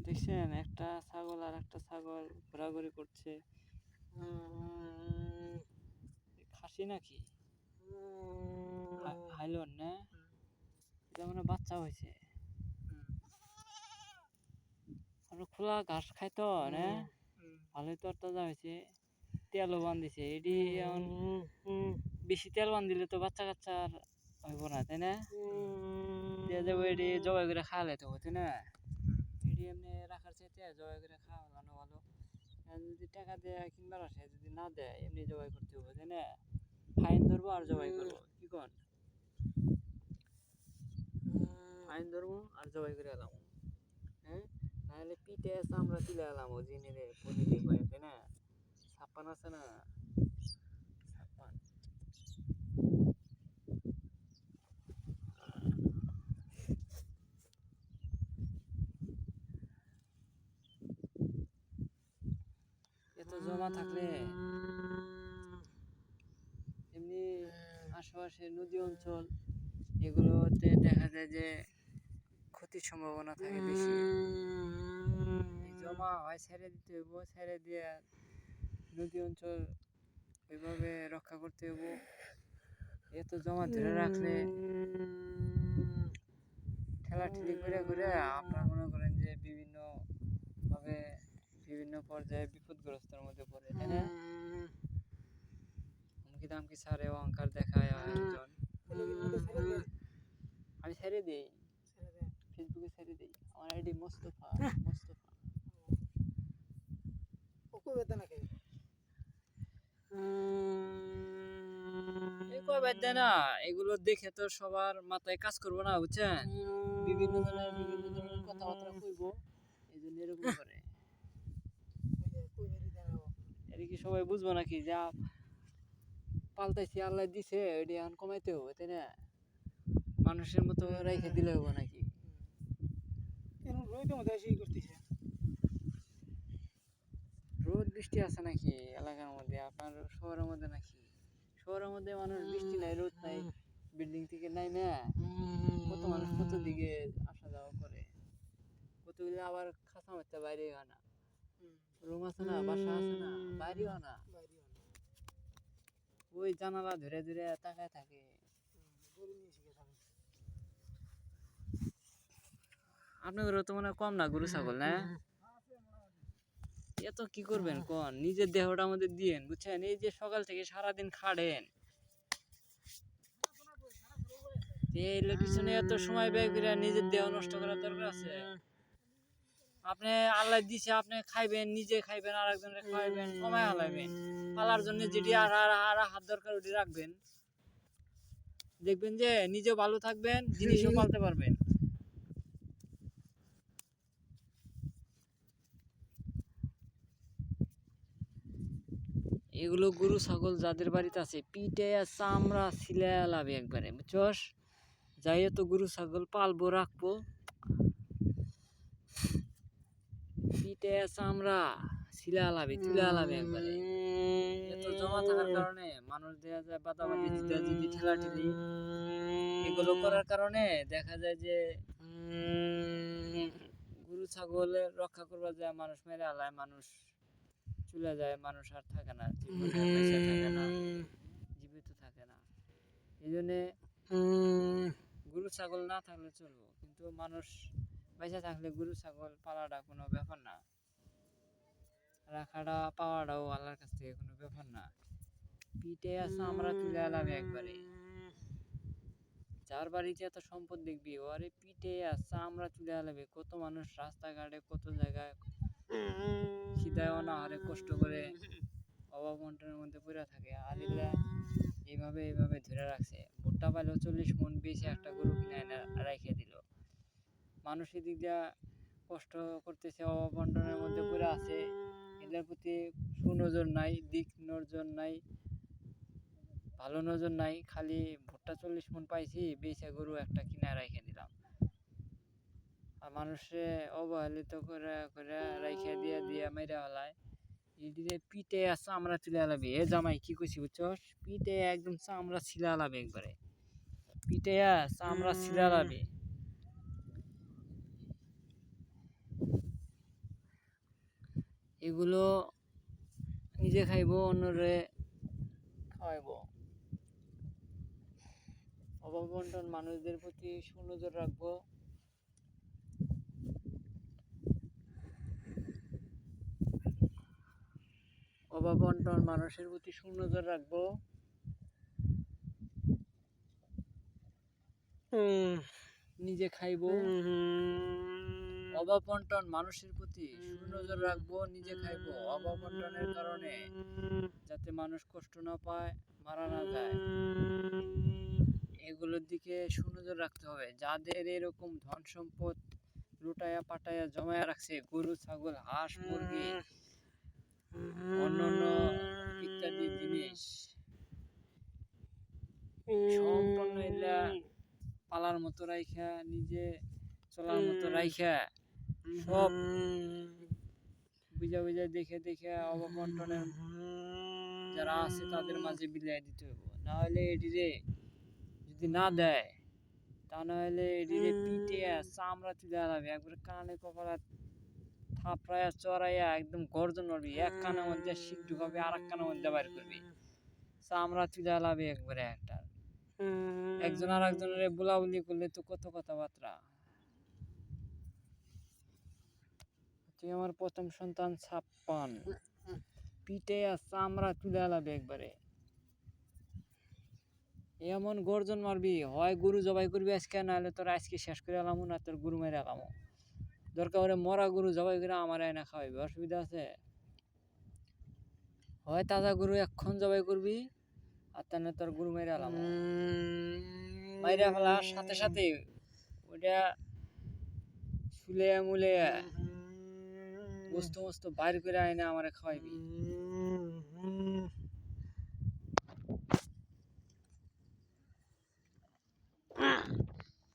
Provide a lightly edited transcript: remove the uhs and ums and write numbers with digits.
দেখছেন একটা ছাগল আর একটা ছাগল ঘোরাঘুরি করছে। খাসি নাকি হাইলন না? এটা মানে বাচ্চা হয়েছে। খোলা ঘাস খাইতো না, ভালোই তরতাজা হয়েছে। তেলও বান্ধিছে এটি। এখন বেশি তেল বান্ধিলে তো বাচ্চা কাচ্চা হইব না, তাই না? যাবো এটি জবাই করে খাওয়ালে তো তাই না? এটি এমনি রাখার চাইতে জবাই করে খাওয়ানো ভালো। যদি টাকা দেয় কিনবার আসে, যদি না দেয় এমনি জবাই করতে হবে, তাই না? ফাইন ধরবো আর জবাই করবো, কি কন? ফাইন ধরবো আর জবাই করে এলাম, হ্যাঁ? নাহলে পিঠে চামড়া তুলে এলাম ও জিনে পলি কয়ে, তাই না? ছাপ্পান আছে না, ছাপ্পান। এত জমা থাকলে এমনি আশেপাশে নদী অঞ্চল এগুলোতে দেখা যায় যে ক্ষতির সম্ভাবনা থাকে বেশি। জমা হয় ছেড়ে দিতে হইব, ছেড়ে দিয়ে নদী অঞ্চল ওইভাবে রক্ষা করতে হইব। এত জমা ধরে রাখলে ঠেলাঠেলি করে করে আপনার মনে করেন যে বিভিন্ন ভাবে বিভিন্ন পর্যায়ে বিপদগ্রস্তের মধ্যে পড়ে, তাই না? হুমকি দামকি ছাড়ে, অহংকার দেখায় একজন। আমি ছেড়ে দিই, ফেসবুকে ছেড়ে দিই। আমার আইডি মোস্তফা। মোস্তফা না, এগুলো দেখে তো সবার মাথায় কাজ করবো না, বুঝছেন? বিভিন্ন ধরনের কথাবার্তা কইবো, এই জন্য এরকম করে। এটা কি সবাই বুঝবো নাকি যা পাল্টাইছি আল্লাহ দিছে এটি এখন কমাইতে হবে, তাই না? মানুষের মতো রেখে দিলে হবো নাকি? রোদ বৃষ্টি আছে নাকি এলাকার মধ্যে? আপনার শহরের মধ্যে নাকি? শহরের মধ্যে মানুষ বৃষ্টি নাই, রোদ নাই, বিল্ডিং থেকে নাই না, কত মানুষ কত দিকে আসা যাওয়া করে, কতগুলো আবার খাঁচা মারতে বাইরে হয় না, রুম আছে না, বাসা আছে না, বাইরে হয় না, ওই জানালা ধরে ধরে তাকায় থাকে। আপনাদের তো মনে কম না গরু ছাগল, না? এত কি করবেন কোন? নিজের দেহটা আমাদের দিয়েন, বুঝছেন? এই যে সকাল থেকে সারাদিন খাড়েন, এই পিছনে এত সময় ব্যয় করে নিজের দেহ নষ্ট করার দরকার আছে? আপনি আল্লাহ দিছে, আপনি খাইবেন, নিজে খাইবেন, আর একজনের খাইবেন, কমায় হালাইবেন। পালার জন্য যেটি আর হাত দরকার ওটি রাখবেন, দেখবেন যে নিজেও ভালো থাকবেন, জিনিসও পালতে পারবেন। এগুলো গরু ছাগল যাদের বাড়িতে আছে পিঠে চামড়া ছিলে লাভে একবারে, বুঝছস? যাই তো গরু ছাগল পালবো, রাখবো, পিঠে চামড়া ছিলা লাভে তুলে লাভে একবারে। এত জমা থাকার কারণে মানুষ দেখা যায় বাদাবাদি যদি ঠেলাঠেলি এগুলো করার কারণে দেখা যায় যে গরু ছাগলের রক্ষা করবার যায় মানুষ মেরে আলায়, মানুষ চলে যায়, মানুষ আর থাকে না, থাকে না, জীবিত থাকে না। এই জন্যে গরু ছাগল না থাকলে চলবো, কিন্তু মানুষ বেঁচে থাকলে গরু ছাগল পালাটা কোনো ব্যাপার না, রাখাটা পাওয়াটাও আল্লাহর কাছ থেকে কোনো ব্যাপার না। পিঠে চামড়া তুলে আলাবে একবারে। যার বাড়িতে এত সম্পদ দেখবি ওরে পিঠে চামড়া তুলে আলাবে। কত মানুষ রাস্তাঘাটে কত জায়গায় খিদায় অনাহারে কষ্ট করে অভাব অনটনের মধ্যে পড়ে থাকে, আর এগুলা এইভাবে ধরে রাখছে। ভুট্টা পাইলেও 40 মন বেশি একটা গরু কিনে এনে রেখে দিল। মানুষ এদিক দিয়া কষ্ট করতেছে, অভাব অনটনের মধ্যে পড়ে আছে, এদের প্রতি সুনজর নাই, দিক নজর নাই, ভালো নজর নাই। খালি ভুট্টা 40 মন পাইছি, বেচে গরু একটা কিনে রেখে দিলাম, আর মানুষে অবহেলিত করে করে রেখে দিয়ে মেরে হলায়। এদিকে পিঠে চামড়া তুলে আলাবি। এ জামাই কি কইছি বুঝছস? পিঠে একদম চামড়া ছিলা আলাবি একবারে, পিঠে চামড়া ছিলা আলাবি। এগুলো নিজে খাইবো, অন্যরে খাওয়াইবো। অভাব অনটন মানুষদের প্রতি সুনজর রাখবো। অভাব অনটন মানুষের প্রতি সুনজর রাখবো। নিজে খাইবো। অভাব অনটন মানুষের প্রতি সুনজর রাখবো, নিজে খাইবো। অভাব অনটনের কারণে যাতে মানুষ কষ্ট না পায়, মারা না যায়, এগুলোর দিকে সুনজর রাখতে হবে। যাদের এরকম ধন সম্পদ লুটায়া পাটায়া জমায়া রাখছে, গরু ছাগল হাঁস মুরগি অন্যান্য ইত্যাদি জিনিস, সম্পূর্ণ এলা পালার মতো রাইখা, নিজে চলার মতো রাইখা, সব বুঝা বুঝা দেখে দেখে অভাব অনটনের যারা আছে তাদের মাঝে বিলাই দিতে হইব। না হলে এটিরে যদি না দেয়, তা না হলে এটিরে পিটে চামড়া তুলে আলাবে, একবার কানে কপালে থাপড়াইয়া চড়াইয়া একদম গর্জন করবি, এক কানের মধ্যে শিক ঢুকাবি, আর এক কানের মধ্যে বাইর করবি, চামড়া তুলে আলাবে একবারে একটা। একজন আর একজনের বুলাবুলি করলে তো কত কথাবার্তা। তুই আমার প্রথম সন্তান ছাপ্পান, পিটে চামড়া তুলে আলাবে একবারে। এমন গর্জন মারবি, হয় গরু জবাই করবি আজকে, না হলে তোর আজকে শেষ করে আলামু, না তোর গরু মেরে আলামু। দরকার হলে মরা গরু জবাই করে আমার আয়না খাওয়াইবি, অসুবিধা আছে? হয় তাজা গরু এক্ষণ জবাই করবি, আর তা না তোর গরু মেরে আলামু। মাইরা ফেলার সাথে সাথে ওইটা ছুলে মুলে গোস্ত মোস্ত বাইর করে আয়না আমারে খাওয়াইবি।